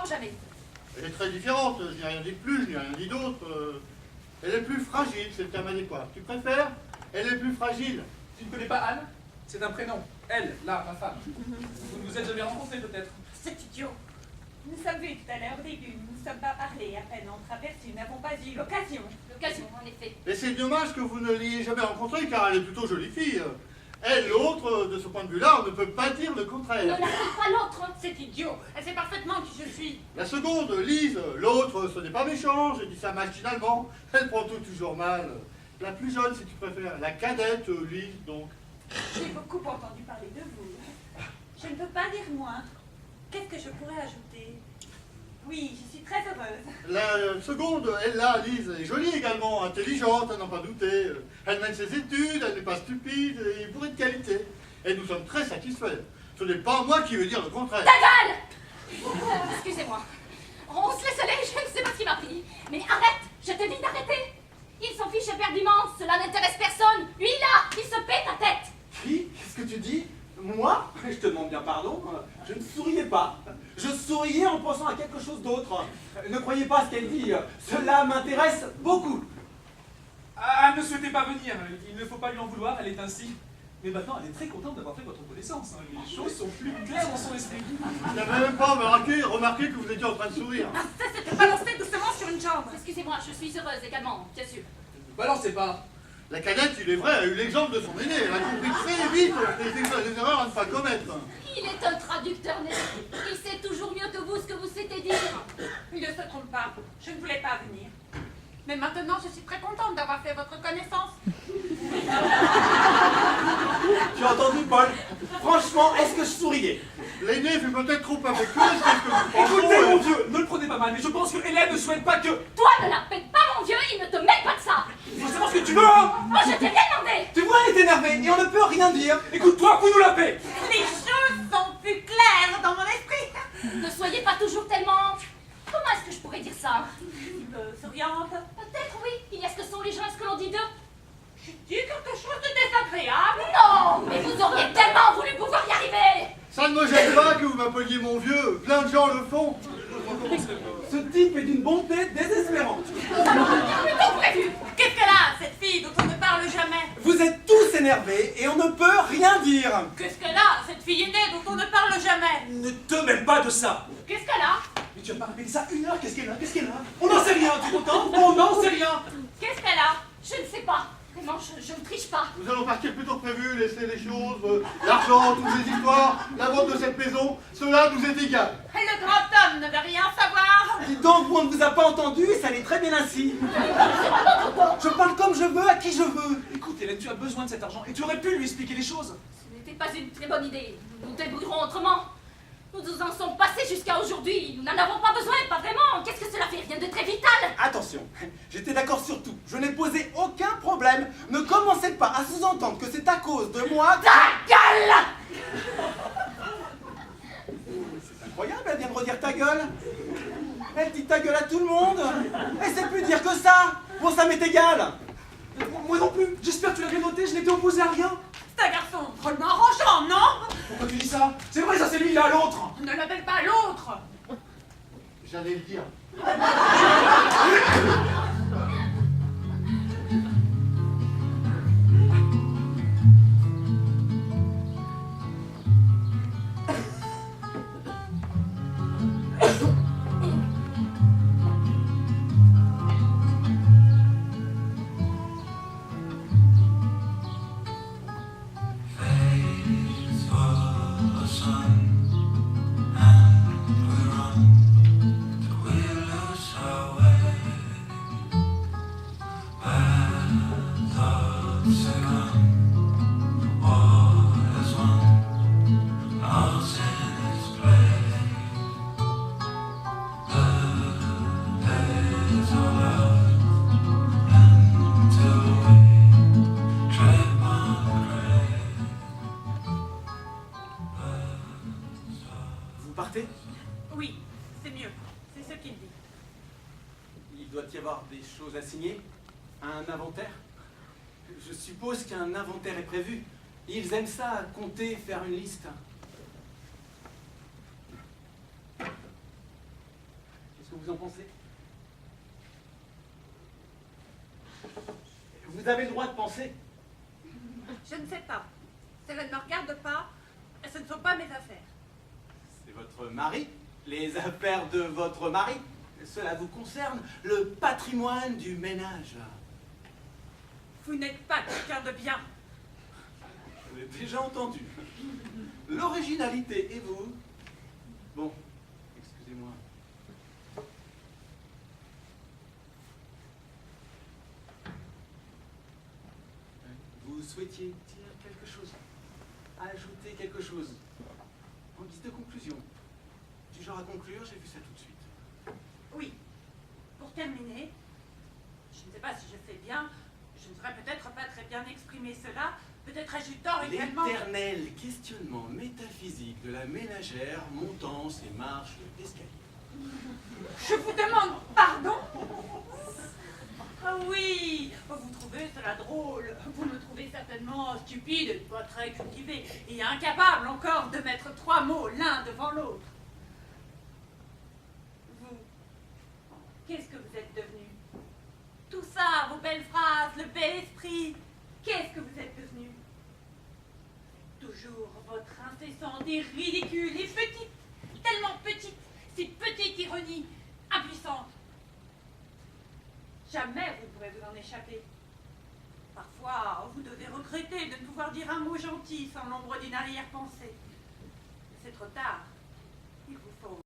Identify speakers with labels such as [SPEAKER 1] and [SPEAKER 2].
[SPEAKER 1] jamais.
[SPEAKER 2] Elle est très différente, je n'ai rien dit de plus, je n'ai rien dit d'autre. Elle est plus fragile, c'est le terme adéquat. Tu préfères? Elle est plus fragile.
[SPEAKER 3] Tu ne connais pas Anne? C'est un prénom. Elle, là, ma femme. Vous ne vous êtes jamais rencontrés, peut-être?
[SPEAKER 1] C'est idiot. Nous sommes vus tout à l'heure au début, nous ne sommes pas parlé, à peine entreaperçus, nous n'avons pas eu l'occasion. L'occasion, en effet.
[SPEAKER 2] Et c'est dommage que vous ne l'ayez jamais rencontrée, car elle est plutôt jolie fille. Elle, l'autre, de ce point de vue-là, on ne peut pas dire le contraire.
[SPEAKER 1] Ne l'appelle pas l'autre, c'est idiot. Elle sait parfaitement qui je suis.
[SPEAKER 2] La seconde, Lise, l'autre, ce n'est pas méchant, j'ai dit ça machinalement. Elle prend tout toujours mal. La plus jeune, si tu préfères, la cadette, Lise, donc.
[SPEAKER 1] J'ai beaucoup entendu parler de vous. Je ne peux pas dire moins. Qu'est-ce que je pourrais ajouter? Oui, je suis très heureuse.
[SPEAKER 2] La seconde, elle là, Lise, est jolie également, intelligente, à n'en pas douter. Elle mène ses études, elle n'est pas stupide, et bourrée de qualité. Et nous sommes très satisfaits. Ce n'est pas moi qui veux dire le contraire.
[SPEAKER 1] Ta gueule! Excusez-moi. On se laisse aller, je ne sais pas ce qui m'a pris. Mais arrête! Je te dis d'arrêter! Il s'en fiche éperdument, cela n'intéresse personne. Lui là, il se pète la tête.
[SPEAKER 4] Qui? Qu'est-ce que tu dis? Moi? Je te demande bien pardon. Je ne souriais pas. Je souriais en pensant à quelque chose d'autre. Ne croyez pas ce qu'elle dit. Cela m'intéresse beaucoup.
[SPEAKER 3] Anne ne souhaitait pas venir. Il ne faut pas lui en vouloir, elle est ainsi. Mais maintenant, elle est très contente d'avoir fait votre connaissance. Les choses sont plus claires dans son esprit.
[SPEAKER 2] Je n'avais même pas remarqué que vous étiez en train de sourire.
[SPEAKER 1] Ah, ça c'était balancé doucement sur une jambe.
[SPEAKER 5] Excusez-moi, je suis heureuse également, bien sûr.
[SPEAKER 3] Ne balancez pas.
[SPEAKER 2] La cadette, il est vrai, a eu l'exemple de son aîné. Elle a compris très vite les erreurs à ne pas commettre.
[SPEAKER 5] Il est un traducteur né. Il sait toujours mieux que vous ce que vous souhaitez dire.
[SPEAKER 1] Il ne se trompe pas. Je ne voulais pas venir. Mais maintenant, je suis très contente d'avoir fait votre connaissance.
[SPEAKER 4] Tu as entendu, Paul? Franchement, est-ce que je souriais?
[SPEAKER 2] L'aîné fut peut-être trop affectueux, c'est ce que nous pensons.
[SPEAKER 3] Écoutez, mon Dieu, ne le prenez pas mal, mais je pense que Hélène ne souhaite pas que...
[SPEAKER 5] Toi, ne l'appelle pas mon vieux, il ne te mêle pas de ça.
[SPEAKER 3] Il faut savoir ce que tu veux, hein.
[SPEAKER 5] Moi, je t'ai rien demandé.
[SPEAKER 4] Tu vois, elle est énervée et on ne peut rien dire.
[SPEAKER 3] Écoute-toi, fous-nous la paix.
[SPEAKER 1] Les choses sont plus claires dans mon esprit.
[SPEAKER 5] Ne soyez pas toujours tellement... Comment est-ce que je pourrais dire ça?
[SPEAKER 1] Souriante.
[SPEAKER 5] Peut-être, oui. Il y a ce que sont les gens et ce que l'on dit d'eux.
[SPEAKER 1] Je dis quelque chose de désagréable.
[SPEAKER 5] Non, mais vous auriez tellement voulu pouvoir y arriver.
[SPEAKER 2] Ça ne me gêne pas que vous m'appeliez mon vieux. Plein de gens le font.
[SPEAKER 4] Ce type est d'une bonté désespérante.
[SPEAKER 1] Plutôt prévu. Qu'est-ce qu'elle a, cette fille dont on ne parle jamais?
[SPEAKER 4] Vous êtes tous énervés et on ne peut rien dire.
[SPEAKER 1] Qu'est-ce qu'elle a, cette fille aînée dont on ne parle jamais?
[SPEAKER 3] Ne te mêle pas de ça.
[SPEAKER 1] Qu'est-ce qu'elle a?
[SPEAKER 3] Mais tu as pas répété ça 1 heure, qu'est-ce qu'elle a? Qu'est-ce qu'elle a? On n'en sait rien, tu t'entends? On n'en sait rien.
[SPEAKER 1] Qu'est-ce qu'elle a?
[SPEAKER 5] Je ne sais pas. Vraiment, je ne triche pas.
[SPEAKER 2] Nous allons partir plus tôt que prévu, laisser les choses, l'argent, toutes ces histoires, la vente de cette maison, cela nous est égal.
[SPEAKER 1] Le grand homme ne veut rien savoir.
[SPEAKER 4] Dis donc, on ne vous a pas entendu et ça allait très bien ainsi. Je parle comme je veux, à qui je veux.
[SPEAKER 3] Écoute, Hélène, tu as besoin de cet argent et tu aurais pu lui expliquer les choses.
[SPEAKER 5] Ce n'était pas une très bonne idée. Nous nous débrouillerons autrement. Nous nous en sommes passés jusqu'à aujourd'hui. Nous n'en avons pas besoin, pas vraiment. Qu'est-ce que cela fait? Rien de très vital.
[SPEAKER 4] Attention, j'étais d'accord sur tout. Je n'ai posé aucun problème. Ne commencez pas à sous-entendre que c'est à cause de moi.
[SPEAKER 5] Ta gueule!
[SPEAKER 4] C'est incroyable, elle vient de redire ta gueule. Elle dit ta gueule à tout le monde. Elle sait plus dire que ça. Bon, ça m'est égal.
[SPEAKER 3] Moi non plus. J'espère que tu l'avais noté, je n'étais opposé à rien.
[SPEAKER 1] C'est un garçon drôlement arrangeant, non?
[SPEAKER 3] Pourquoi tu dis ça? C'est vrai, ça c'est lui, là, l'autre.
[SPEAKER 1] Ne l'appelle pas l'autre.
[SPEAKER 2] J'allais le dire.
[SPEAKER 1] Oui, c'est mieux. C'est ce qu'il dit.
[SPEAKER 4] Il doit y avoir des choses à signer. Un inventaire. Je suppose qu'un inventaire est prévu. Ils aiment ça, compter, faire une liste. vous en pensez? Vous avez le droit de penser.
[SPEAKER 6] Je ne sais pas. Cela ne me regarde pas. Ce ne sont pas mes affaires.
[SPEAKER 4] C'est votre mari, les affaires de votre mari. Cela vous concerne, le patrimoine du ménage.
[SPEAKER 6] Vous n'êtes pas quelqu'un de bien.
[SPEAKER 4] Je l'ai déjà entendu. L'originalité et vous? Bon, excusez-moi. Vous souhaitiez dire quelque chose? Ajouter quelque chose? En guise de conclusion? Du genre à conclure, j'ai vu ça tout de suite.
[SPEAKER 6] Oui. Pour terminer, je ne sais pas si je fais bien, je ne saurais peut-être pas très bien exprimer cela, peut-être ai-je eu tort également.
[SPEAKER 4] L'éternel questionnement métaphysique de la ménagère montant ses marches d'escalier.
[SPEAKER 6] Je vous demande pardon? Ah oui, vous trouvez cela drôle. Vous me trouvez certainement stupide, pas très cultivé, et incapable encore de mettre 3 mots l'un devant l'autre. Vous, qu'est-ce que vous êtes devenu? Tout ça, vos belles phrases, le bel esprit, qu'est-ce que vous êtes devenu? Toujours votre incessante et ridicule et petite, tellement petite, si petite ironie, impuissante. Jamais vous ne pourrez vous en échapper. Parfois, vous devez regretter de ne pouvoir dire un mot gentil sans l'ombre d'une arrière-pensée. C'est trop tard.